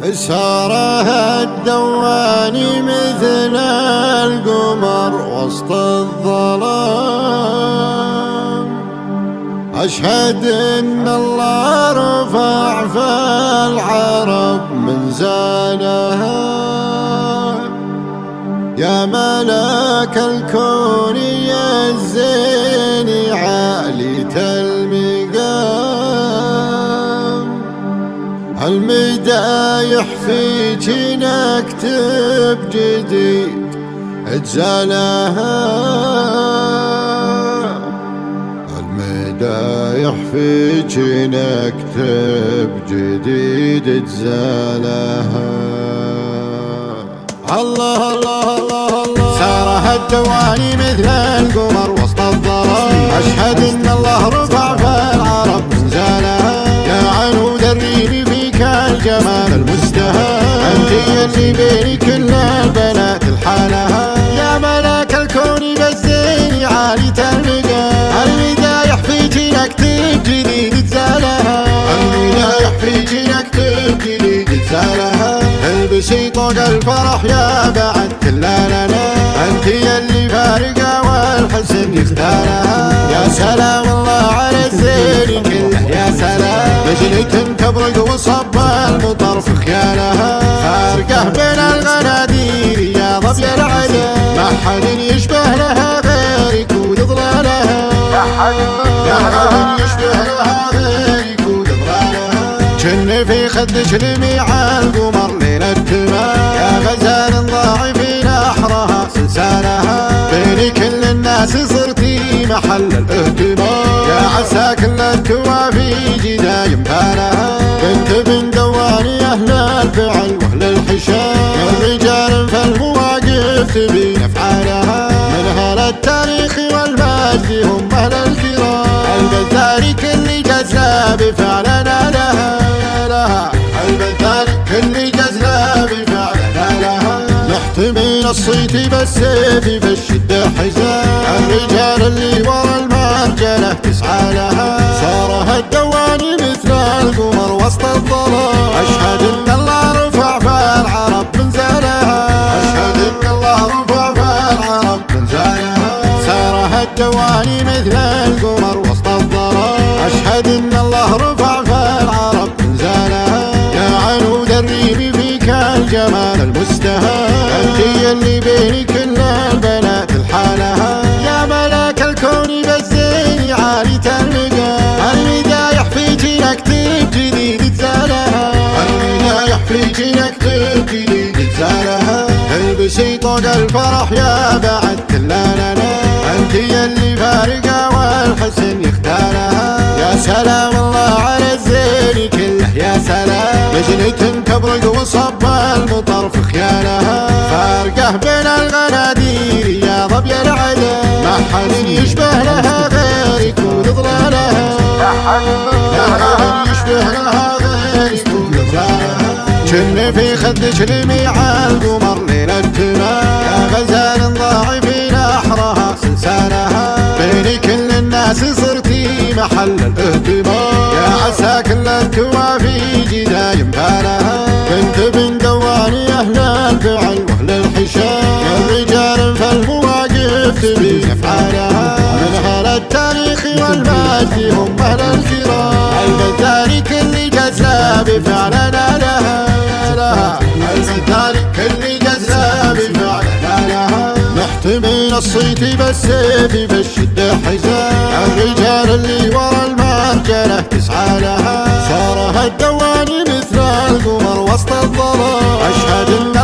سارها الدواني مثل القمر وسط الظلام. أشهد إن الله رفع في العرب منزلها، يا ملك الكون يا الزين عالية المقام. المدايح فيك نكتب جديد اجزالها، المدايح فيك نكتب جديد اجزالها. الله الله الله الله. سارها الدواني مثل القمر وسط الظلام. أشهد إن الله رفع في العرب منزلها، يا عنود الريم فيك الجمال المزدهى. أنت اللي بين كل البنات الحالها، يا ملك الكون بالزين عالية المقام. المدايح فيك نكتب جديد اجزالها، المدايح فيك نكتب جديد اجزالها. البسي طوق الفرح يا بعد كل لنا، انت يلي فارقه والحسن يختارها. يا سلام الله على الزين كله، يا سلام نجلة تبرق وصب المطر في خيالها. فارقه بين الغنادير يا ظبي العلا، ما حد يشبه لها غيرك وتظلالها. يا حد يشبه لها غيرك وتظلالها. جن في خدك لميع القمر ليلة التمام، يا غزال ضاعفين أحرها سلسالها. بين كل الناس صرتي محل الاهتمام، يا عسى كل التوافي جدايم بالها. بنت بن دواني أهل الفعل وأهل الحشام، الرجال في المواقف تبين أفعالها. من أهل التاريخ والمجد هم أهل الكرام، البذاري كل جزا بفعلنا لها. كل جزلة بفعلنا لها. نحتمي الصيت بالسيف في الشدة حزام، الرجال اللي ورا المرجلة تسعى لها. صارها الدواني مثل القمر وسط الظلام. أشهد إن الله رفع في العرب منزلها، أشهد إن الله رفع في العرب منزلها. صارها الدواني مثل القمر وسط الظلام. أشهد إن الله رفع في العرب منزلها، يا عنود الريم فيك الجمال المزدهى. أنت اللي بين كل البنات الحالها، يا ملك الكون بالزين عالية المقام. المدايح فيك نكتب جديد اجزالها، المدايح فيك نكتب جديد اجزالها. البسي طوق الفرح يا بعد كل لنا، أنت اللي فارقه والحسن يختارها. يا سلام الله على الزين كله، يا سلام نجلة تبرق وصب المطر في خيالها. فارقه بين الغنادير يا ظبي العلا، ما حد يشبه لها غيرك وتظلالها. يا حد يشبه لها غيرك وتظلالها. جن في خدك لميع القمر ليلة التمام، يا غزال ضاعفين أحرها سلسالها. بين كل الناس صرتي محل الاهتمام، يا عسى كل التوافي جدايم بالها. بنت بن دواني أهل الفعل وأهل الحشام، الرجال في المواقف تبين أفعالها. من أهل التاريخ والمجد هم أهل الكرام، البذاري كل جزا بفعلنا لها. البذاري كل جزا بفعلنا لها. نحتمي الصيت بالسيف في الشدة حزام، الرجال اللي ورا المرجلة تسعى لها. صارها الدواني مثل القمر وسط الظلام. أشهد إن